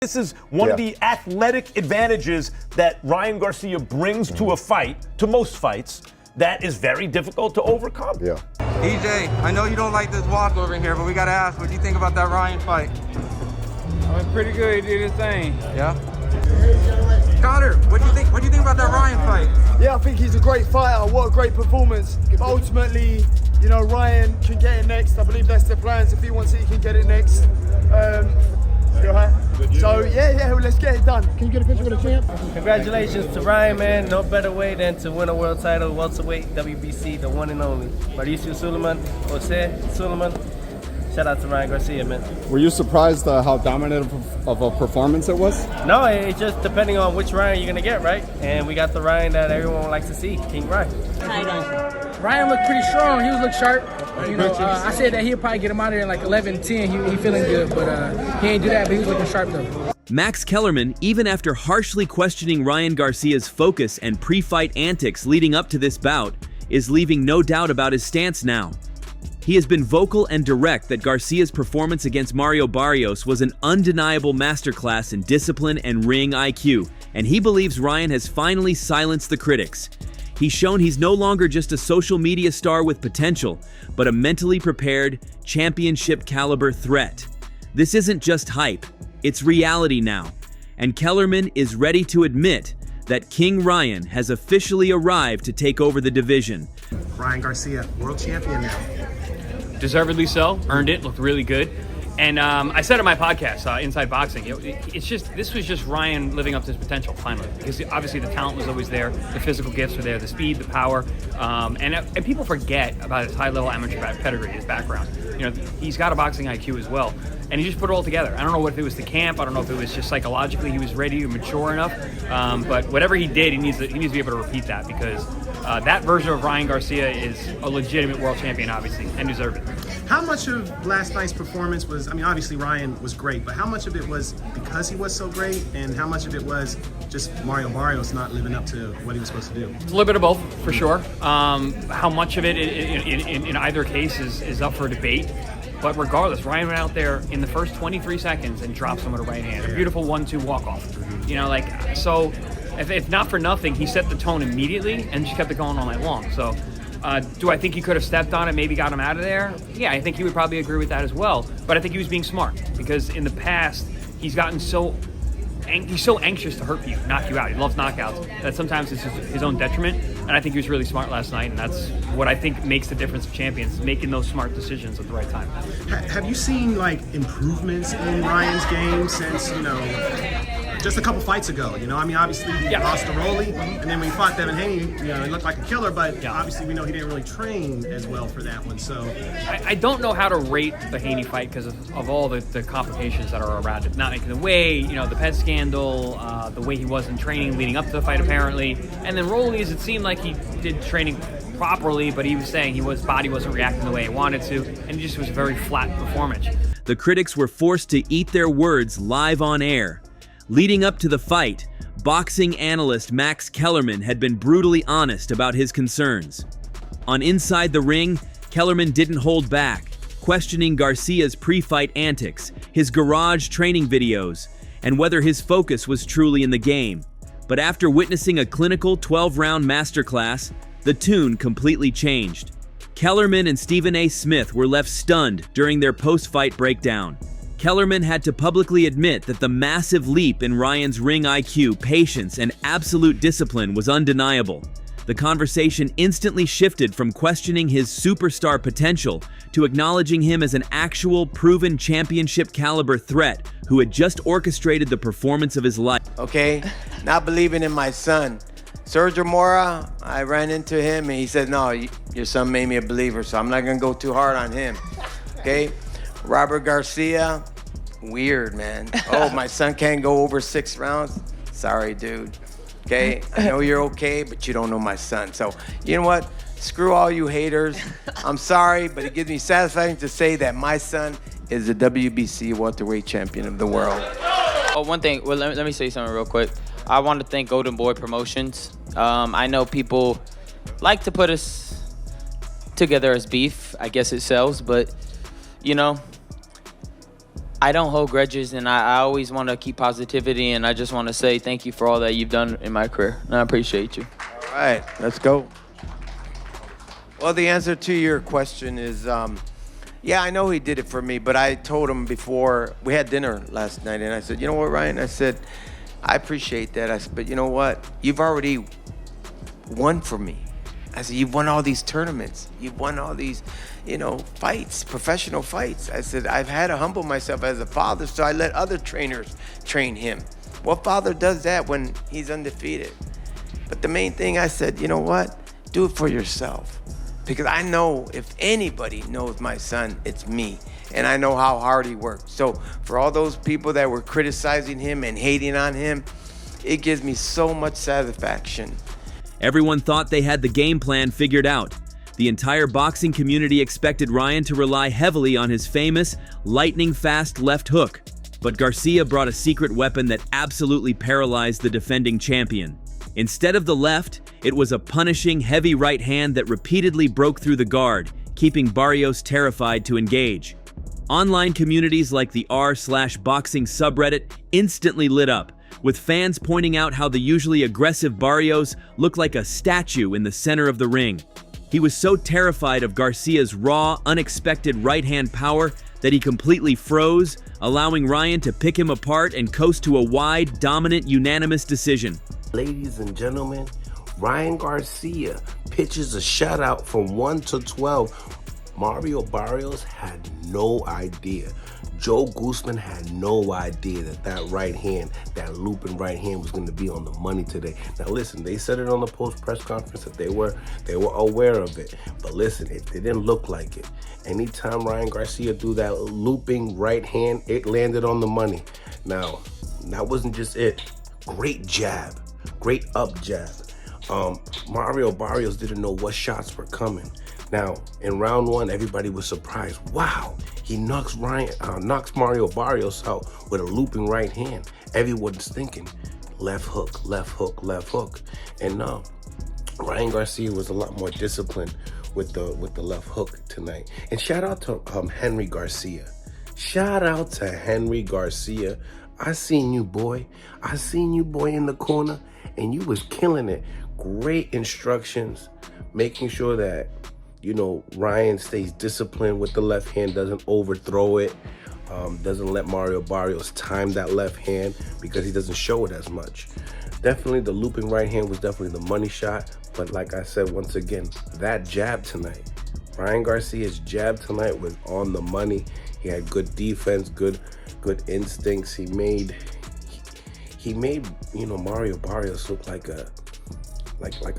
This is one of the athletic advantages that Ryan Garcia brings to a fight, to most fights, that is very difficult to overcome. Yeah. EJ, I know you don't like this walk over here, but we got to ask, what do you think about that Ryan fight? I mean, pretty good. He did his thing. Yeah? Connor, what do you think about that Ryan fight? Yeah, I think he's a great fighter. What a great performance. But ultimately, you know, Ryan can get it next. I believe that's the plans. If he wants it, he can get it next. So yeah, let's get it done. Can you get a picture with the champ? Congratulations to Ryan, man. No better way than to win a world title, welterweight, WBC, the one and only. Barrios Suleiman. Shout out to Ryan Garcia, man. Were you surprised how dominant of a performance it was? No, it's just depending on which Ryan you're gonna get, right? And we got the Ryan that everyone would like to see, King Ryan. Ryan looked pretty strong. He looked sharp. You know, I said that he'll probably get him out of there in like 11-10. He feeling good, but he ain't do that. But he was looking sharp though. Max Kellerman, even after harshly questioning Ryan Garcia's focus and pre-fight antics leading up to this bout, is leaving no doubt about his stance now. He has been vocal and direct that Garcia's performance against Mario Barrios was an undeniable masterclass in discipline and ring IQ, and he believes Ryan has finally silenced the critics. He's shown he's no longer just a social media star with potential, but a mentally prepared, championship-caliber threat. This isn't just hype, it's reality now, and Kellerman is ready to admit that King Ryan has officially arrived to take over the division. Ryan Garcia, world champion now. Deservedly so, earned it, looked really good. And I said on my podcast, Inside Boxing, this was just Ryan living up to his potential finally, because obviously the talent was always there, the physical gifts were there, the speed, the power, and people forget about his high-level amateur pedigree, his background. You know, he's got a boxing IQ as well, and he just put it all together. I don't know if it was the camp, I don't know if it was just psychologically he was ready or mature enough, but whatever he did, he needs to be able to repeat that, because that version of Ryan Garcia is a legitimate world champion, obviously, and deserved it. How much of last night's performance was, I mean, obviously Ryan was great, but how much of it was because he was so great, and how much of it was just Mario Barrios not living up to what he was supposed to do? It's a little bit of both, for sure. How much of it in either case is up for debate. But regardless, Ryan went out there in the first 23 seconds and dropped someone with a right hand. A beautiful 1-2 walk-off. You know, like, so if not for nothing, he set the tone immediately and just kept it going all night long. So do I think he could have stepped on it, maybe got him out of there? Yeah, I think he would probably agree with that as well. But I think he was being smart, because in the past, he's gotten he's so anxious to hurt you, knock you out. He loves knockouts. That sometimes it's his own detriment. And I think he was really smart last night, and that's what I think makes the difference of champions, making those smart decisions at the right time. Have you seen like improvements in Ryan's game since, you know, just a couple fights ago? You know, I mean, obviously he lost to Rolly, and then when he fought Devin Haney, you know, he looked like a killer, but obviously we know he didn't really train as well for that one. So I don't know how to rate the Haney fight because of all the complications that are around it. Not making the weight, you know, the pet scandal, the way he was in training leading up to the fight apparently, and then Rolly's, it seemed like he did training properly, but he was saying his body wasn't reacting the way he wanted to, and it just was a very flat performance. The critics were forced to eat their words live on air. Leading up to the fight, boxing analyst Max Kellerman had been brutally honest about his concerns. On Inside the Ring, Kellerman didn't hold back, questioning Garcia's pre-fight antics, his garage training videos, and whether his focus was truly in the game. But after witnessing a clinical 12-round masterclass, the tune completely changed. Kellerman and Stephen A. Smith were left stunned during their post-fight breakdown. Kellerman had to publicly admit that the massive leap in Ryan's ring IQ, patience, and absolute discipline was undeniable. The conversation instantly shifted from questioning his superstar potential to acknowledging him as an actual, proven championship-caliber threat who had just orchestrated the performance of his life. Okay, not believing in my son. Sergio Mora, I ran into him and he said, no, your son made me a believer, so I'm not gonna go too hard on him, okay? Robert Garcia, weird, man. Oh, my son can't go over 6 rounds? Sorry, dude. Okay, I know you're okay, but you don't know my son. So, you know what? Screw all you haters. I'm sorry, but it gives me satisfaction to say that my son is the WBC welterweight champion of the world. Oh, one thing. Well, let me say something real quick. I want to thank Golden Boy Promotions. I know people like to put us together as beef. I guess it sells, but, you know, I don't hold grudges, and I always want to keep positivity, and I just want to say thank you for all that you've done in my career, and I appreciate you. All right, let's go. Well, the answer to your question is, yeah, I know he did it for me, but I told him before, we had dinner last night, and I said, you know what, Ryan? I said, I appreciate that. I said, but you know what? You've already won for me. I said, you've won all these tournaments. You've won all these, fights, professional fights. I said, I've had to humble myself as a father, so I let other trainers train him. What father does that when he's undefeated? But the main thing, I said, you know what? Do it for yourself. Because I know if anybody knows my son, it's me. And I know how hard he worked. So for all those people that were criticizing him and hating on him, it gives me so much satisfaction. Everyone thought they had the game plan figured out. The entire boxing community expected Ryan to rely heavily on his famous, lightning-fast left hook. But Garcia brought a secret weapon that absolutely paralyzed the defending champion. Instead of the left, it was a punishing, heavy right hand that repeatedly broke through the guard, keeping Barrios terrified to engage. Online communities like the r/boxing subreddit instantly lit up, with fans pointing out how the usually aggressive Barrios looked like a statue in the center of the ring. He was so terrified of Garcia's raw, unexpected right-hand power that he completely froze, allowing Ryan to pick him apart and coast to a wide, dominant, unanimous decision. Ladies and gentlemen, Ryan Garcia pitches a shutout from 1 to 12. Mario Barrios had no idea. Joe Guzman had no idea that right hand, that looping right hand, was going to be on the money today. Now listen, they said it on the post-press conference that they were aware of it. But listen, it didn't look like it. Anytime Ryan Garcia threw that looping right hand, it landed on the money. Now, that wasn't just it. Great jab, great up jab. Mario Barrios didn't know what shots were coming. Now, in round one, everybody was surprised. Wow, he knocks Mario Barrios out with a looping right hand. Everyone's thinking left hook, left hook, left hook. And no, Ryan Garcia was a lot more disciplined with the left hook tonight. And shout out to Henry Garcia. Shout out to Henry Garcia. I seen you, boy. I seen you, boy, in the corner, and you was killing it. Great instructions, making sure that Ryan stays disciplined with the left hand, doesn't overthrow it, doesn't let Mario Barrios time that left hand because he doesn't show it as much. Definitely the looping right hand was definitely the money shot, but like I said, once again, that jab tonight, Ryan Garcia's jab tonight was on the money. He had good defense, good instincts. He made Mario Barrios look like a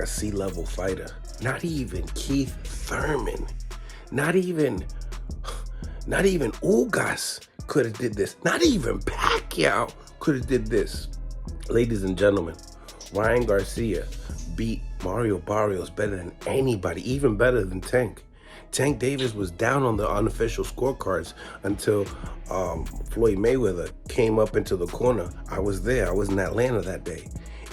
C-level fighter. Not even Keith Thurman, not even Ugas could have did this. Not even Pacquiao could have did this. Ladies and gentlemen, Ryan Garcia beat Mario Barrios better than anybody, even better than Tank. Tank Davis was down on the unofficial scorecards until Floyd Mayweather came up into the corner. I was there. I was in Atlanta that day.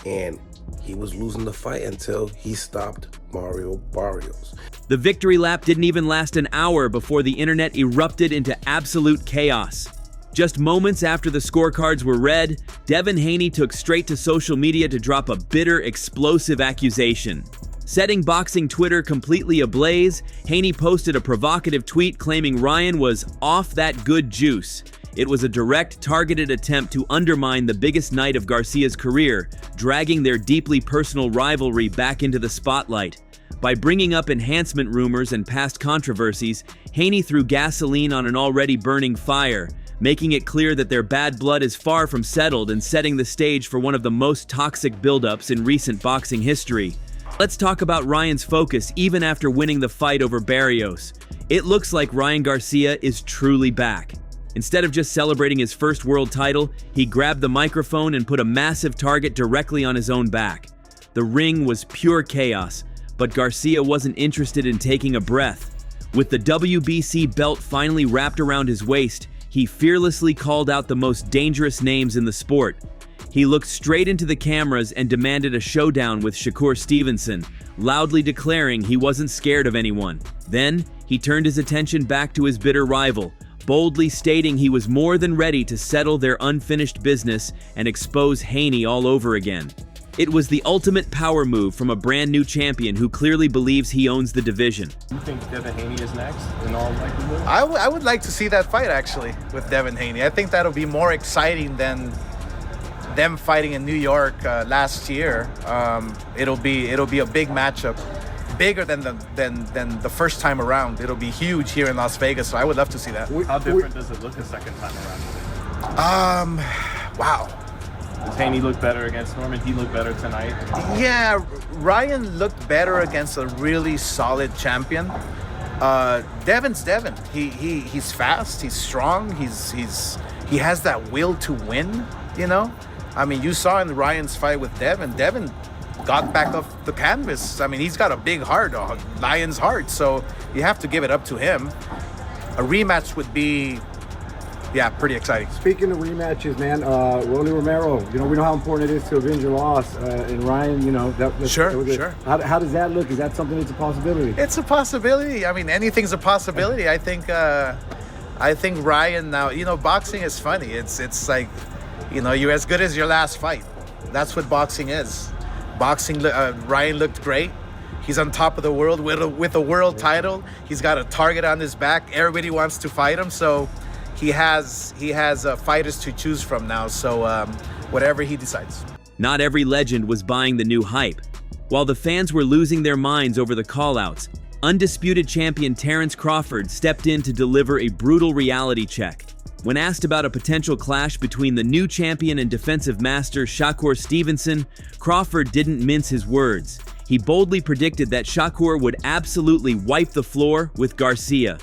And he was losing the fight until he stopped Mario Barrios. The victory lap didn't even last an hour before the internet erupted into absolute chaos. Just moments after the scorecards were read, Devin Haney took straight to social media to drop a bitter, explosive accusation. Setting boxing Twitter completely ablaze, Haney posted a provocative tweet claiming Ryan was off that good juice. It was a direct, targeted attempt to undermine the biggest night of Garcia's career, dragging their deeply personal rivalry back into the spotlight. By bringing up enhancement rumors and past controversies, Haney threw gasoline on an already burning fire, making it clear that their bad blood is far from settled and setting the stage for one of the most toxic buildups in recent boxing history. Let's talk about Ryan's focus even after winning the fight over Barrios. It looks like Ryan Garcia is truly back. Instead of just celebrating his first world title, he grabbed the microphone and put a massive target directly on his own back. The ring was pure chaos, but Garcia wasn't interested in taking a breath. With the WBC belt finally wrapped around his waist, he fearlessly called out the most dangerous names in the sport. He looked straight into the cameras and demanded a showdown with Shakur Stevenson, loudly declaring he wasn't scared of anyone. Then, he turned his attention back to his bitter rival, boldly stating he was more than ready to settle their unfinished business and expose Haney all over again. It was the ultimate power move from a brand new champion who clearly believes he owns the division. You think Devin Haney is next in all likelihood? I would like to see that fight actually with Devin Haney. I think that'll be more exciting than them fighting in New York last year. It'll be a big matchup, bigger than the first time around. It'll be huge here in Las Vegas. So I would love to see that. How different does it look the second time around? Wow. Does Haney look better against Norman? He looked better tonight? Yeah, Ryan looked better against a really solid champion. Devin's Devin. He's fast. He's strong. He has that will to win. You know, I mean, you saw in Ryan's fight with Devin. Devin got back off the canvas. I mean, he's got a big heart, a lion's heart. So you have to give it up to him. A rematch would be, yeah, pretty exciting. Speaking of rematches, man, Rolando Romero, you know, we know how important it is to avenge your loss. And Ryan, you know, Sure. How does that look? Is that something that's a possibility? It's a possibility. I mean, anything's a possibility. I think Ryan now, you know, boxing is funny. It's like, you know, you're as good as your last fight. That's what boxing is. Ryan looked great. He's on top of the world with a world title. He's got a target on his back. Everybody wants to fight him. So he has fighters to choose from now, so whatever he decides. Not every legend was buying the new hype. While the fans were losing their minds over the callouts, undisputed champion Terence Crawford stepped in to deliver a brutal reality check. When asked about a potential clash between the new champion and defensive master Shakur Stevenson, Crawford didn't mince his words. He boldly predicted that Shakur would absolutely wipe the floor with Garcia.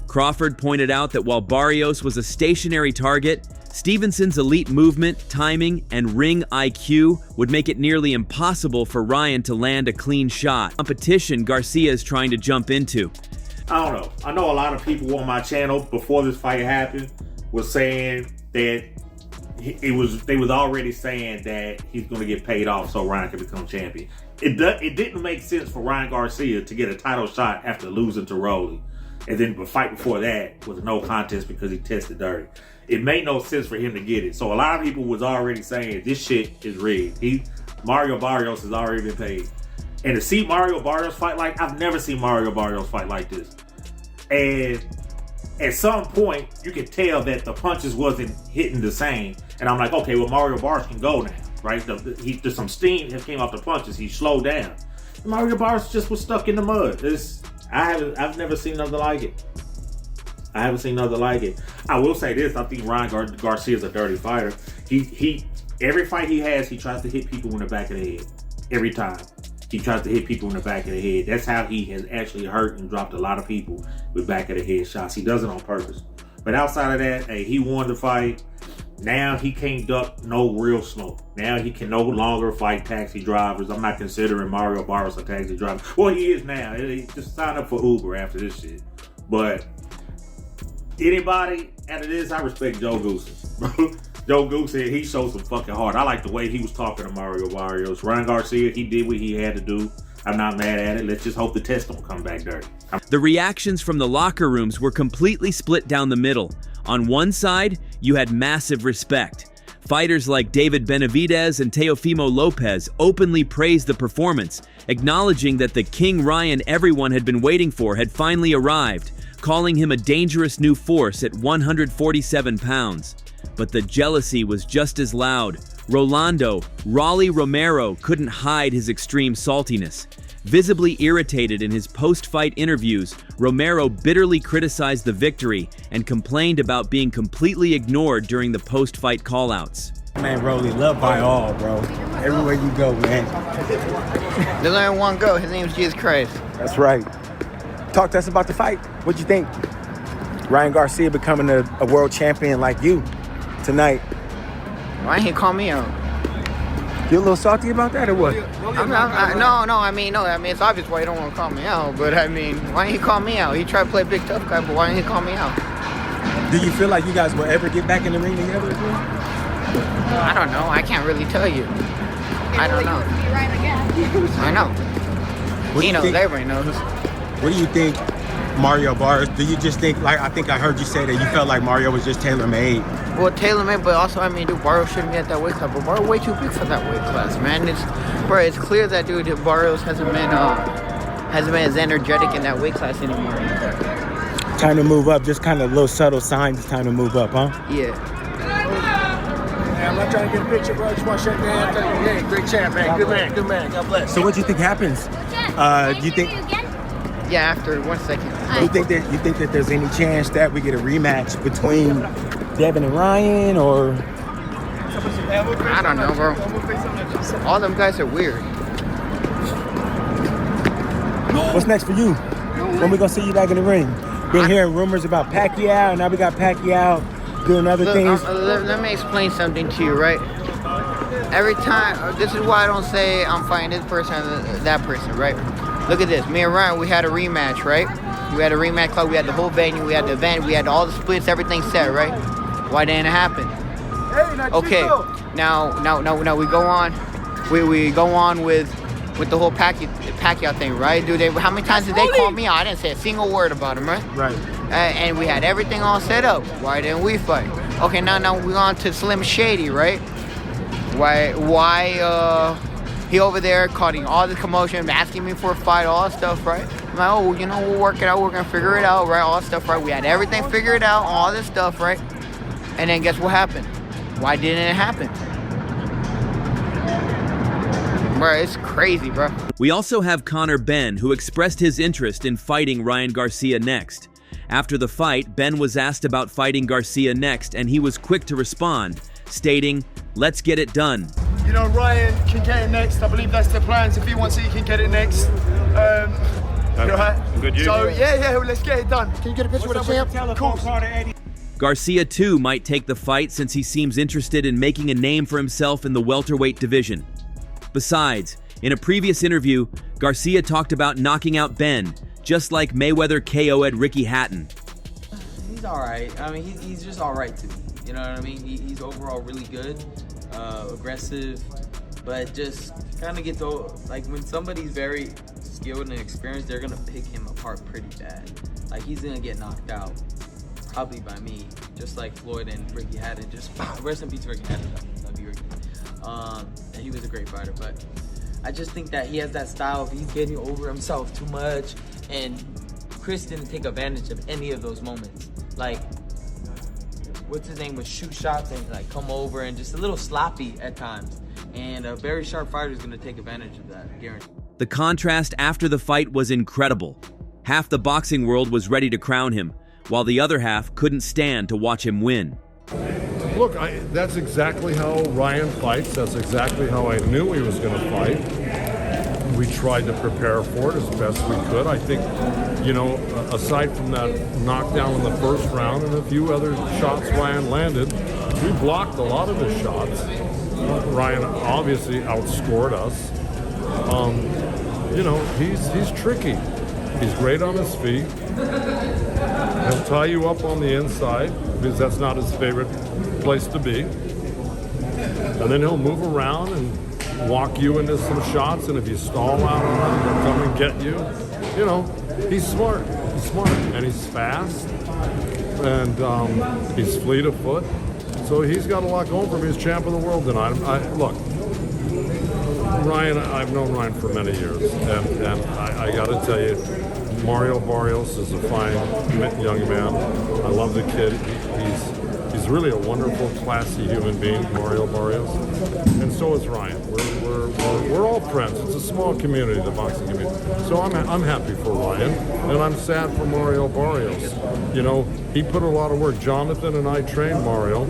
Crawford pointed out that while Barrios was a stationary target, Stevenson's elite movement, timing, and ring IQ would make it nearly impossible for Ryan to land a clean shot. Competition Garcia is trying to jump into. I don't know. I know a lot of people on my channel before this fight happened was saying that they was already saying that he's going to get paid off so Ryan can become champion. It didn't make sense for Ryan Garcia to get a title shot after losing to Rolly. And then the fight before that was a no contest because he tested dirty. It made no sense for him to get it. So a lot of people was already saying this shit is rigged. Mario Barrios has already been paid. And to see Mario Barrios fight I've never seen Mario Barrios fight like this. And at some point, you could tell that the punches wasn't hitting the same. And I'm like, okay, well, Mario Barrios can go now, right? There's some steam that came off the punches. He slowed down. Mario Barrios just was stuck in the mud. I've never seen nothing like it. I haven't seen nothing like it. I will say this: I think Ryan Garcia is a dirty fighter. Every fight he has, he tries to hit people in the back of the head. Every time he tries to hit people in the back of the head. That's how he has actually hurt and dropped a lot of people with back of the head shots. He does it on purpose. But outside of that, hey, he won the fight. Now he can't duck no real smoke. Now he can no longer fight taxi drivers. I'm not considering Mario Barrios a taxi driver. Well, he is now. He just signed up for Uber after this shit. But anybody out of this, I respect Joe Goose. Joe Goose said he showed some fucking heart. I like the way he was talking to Mario Barrios. Ryan Garcia, he did what he had to do. I'm not mad at it. Let's just hope the test don't come back dirty. The reactions from the locker rooms were completely split down the middle. On one side, you had massive respect. Fighters like David Benavidez and Teofimo Lopez openly praised the performance, acknowledging that the King Ryan everyone had been waiting for had finally arrived, calling him a dangerous new force at 147 pounds. But the jealousy was just as loud. Rolando Romero couldn't hide his extreme saltiness. Visibly irritated in his post-fight interviews, Romero bitterly criticized the victory and complained about being completely ignored during the post-fight callouts. Man, Rolly, loved by all, bro. Everywhere you go, man. There's only one go. His name's Jesus Christ. That's right. Talk to us about the fight. What'd you think? Ryan Garcia becoming a world champion like you tonight. Why didn't he call me out? You a little salty about that or what? No, it's obvious why he don't want to call me out, but I mean, why didn't he call me out? He tried to play big tough guy, but why didn't he call me out? Do you feel like you guys will ever get back in the ring together again? I don't know. I can't really tell you. I don't know. I know. He knows. Everybody knows. What do you think Mario Barrios. Do you just think, like, I think I heard you say that you felt like Mario was just tailor-made? Well, tailor-made, but also, I mean, dude, Barrios shouldn't be at that weight class. But Barrios way too big for that weight class, man. It's clear that, dude, Barrios hasn't been as energetic in that weight class anymore. Time to move up, just kind of little subtle signs. It's time to move up, huh? Yeah. Hey, I'm not trying to get a picture, bro. I just want to shake your hand. Tell you, hey, great champ, man. Good man. God bless. So what do you think happens? Do you think? Yeah, after 1 second. You think that there's any chance that we get a rematch between Devin and Ryan, or? I don't know, bro. All them guys are weird. What's next for you? When we gonna see you back in the ring? Been hearing rumors about Pacquiao, and now we got Pacquiao doing other things. Let me explain something to you, right? Every time, this is why I don't say I'm fighting this person or that person, right? Look at this. Me and Ryan, we had a rematch, right? We had a rematch club. We had the whole venue. We had the event. We had all the splits. Everything set, right? Why didn't it happen? Okay. Now we go on. We go on with the whole Pacquiao thing, right? How many times did they call me out? I didn't say a single word about him, right? Right. And we had everything all set up. Why didn't we fight? Okay, now we're on to Slim Shady, right? Why he over there causing all the commotion, asking me for a fight, all that stuff, right? I'm like, oh, you know, we'll work it out. We're gonna figure it out, right? All that stuff, right? We had everything figured out, all this stuff, right? And then guess what happened? Why didn't it happen? Bro, it's crazy, bro. We also have Connor Benn, who expressed his interest in fighting Ryan Garcia next. After the fight, Benn was asked about fighting Garcia next, and he was quick to respond, stating, "Let's get it done." You know, Ryan can get it next. I believe that's the plans. If he wants it, he can get it next. Right? Good you. So, yeah, well, let's get it done. Can you get a picture with the champ? Cool. Garcia, too, might take the fight since he seems interested in making a name for himself in the welterweight division. Besides, in a previous interview, Garcia talked about knocking out Benn, just like Mayweather KO'd Ricky Hatton. He's all right. I mean, he's just all right to me. You know what I mean? He's overall really good, aggressive, but just kind of get to, like, when somebody's very skilled and experienced, they're going to pick him apart pretty bad. Like, he's going to get knocked out, probably by me, just like Floyd and Ricky Hatton. Just rest in peace, Ricky Hatton. Love you, Ricky. And he was a great fighter, but I just think that he has that style of he's getting over himself too much, and Chris didn't take advantage of any of those moments. Like, what's his name, would shoot shots and like come over and just a little sloppy at times. And a very sharp fighter is going to take advantage of that, guaranteed. The contrast after the fight was incredible. Half the boxing world was ready to crown him, while the other half couldn't stand to watch him win. Look, that's exactly how Ryan fights. That's exactly how I knew he was going to fight. We tried to prepare for it as best we could. I think, you know, aside from that knockdown in the first round and a few other shots Ryan landed, we blocked a lot of his shots. Ryan obviously outscored us. You know, he's tricky. He's great on his feet. He'll tie you up on the inside because that's not his favorite place to be. And then he'll move around and walk you into some shots, and if you stall out on him, he'll come and get you. You know, he's smart. He's smart, and he's fast, and he's fleet of foot. So he's got a lot going for him. He's champ of the world tonight. Look, Ryan, I've known Ryan for many years, and I got to tell you, Mario Barrios is a fine young man. I love the kid. He's really a wonderful, classy human being, Mario Barrios, and so is Ryan. We're all friends. It's a small community, the boxing community. So I'm happy for Ryan, and I'm sad for Mario Barrios. You know, he put a lot of work. Jonathan and I trained Mario,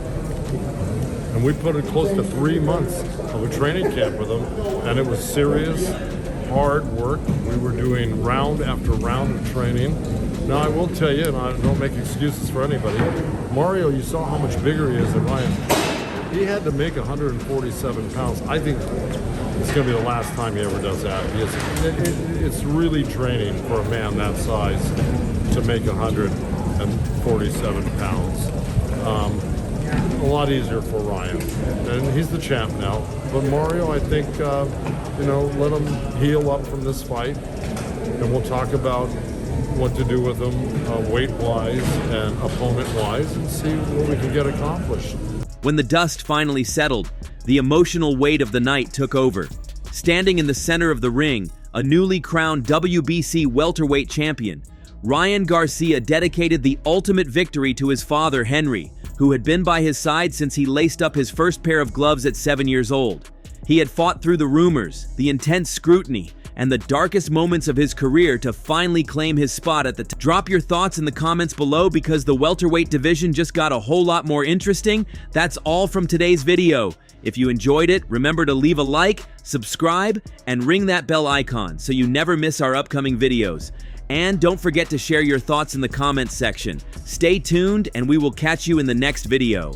and we put in close to 3 months of a training camp with him, and it was serious, hard work. We were doing round after round of training. Now, I will tell you, and I don't make excuses for anybody, Mario, you saw how much bigger he is than Ryan. He had to make 147 pounds. I think it's going to be the last time he ever does that. It's really draining for a man that size to make 147 pounds. A lot easier for Ryan, and he's the champ now. But Mario, I think, you know, let him heal up from this fight, and we'll talk about what to do with him weight-wise and opponent-wise and see what we can get accomplished. When the dust finally settled, the emotional weight of the night took over. Standing in the center of the ring, a newly crowned WBC welterweight champion, Ryan Garcia dedicated the ultimate victory to his father, Henry, who had been by his side since he laced up his first pair of gloves at 7 years old. He had fought through the rumors, the intense scrutiny, and the darkest moments of his career to finally claim his spot at the top. Drop your thoughts in the comments below because the welterweight division just got a whole lot more interesting. That's all from today's video. If you enjoyed it, remember to leave a like, subscribe, and ring that bell icon so you never miss our upcoming videos. And don't forget to share your thoughts in the comments section. Stay tuned and we will catch you in the next video.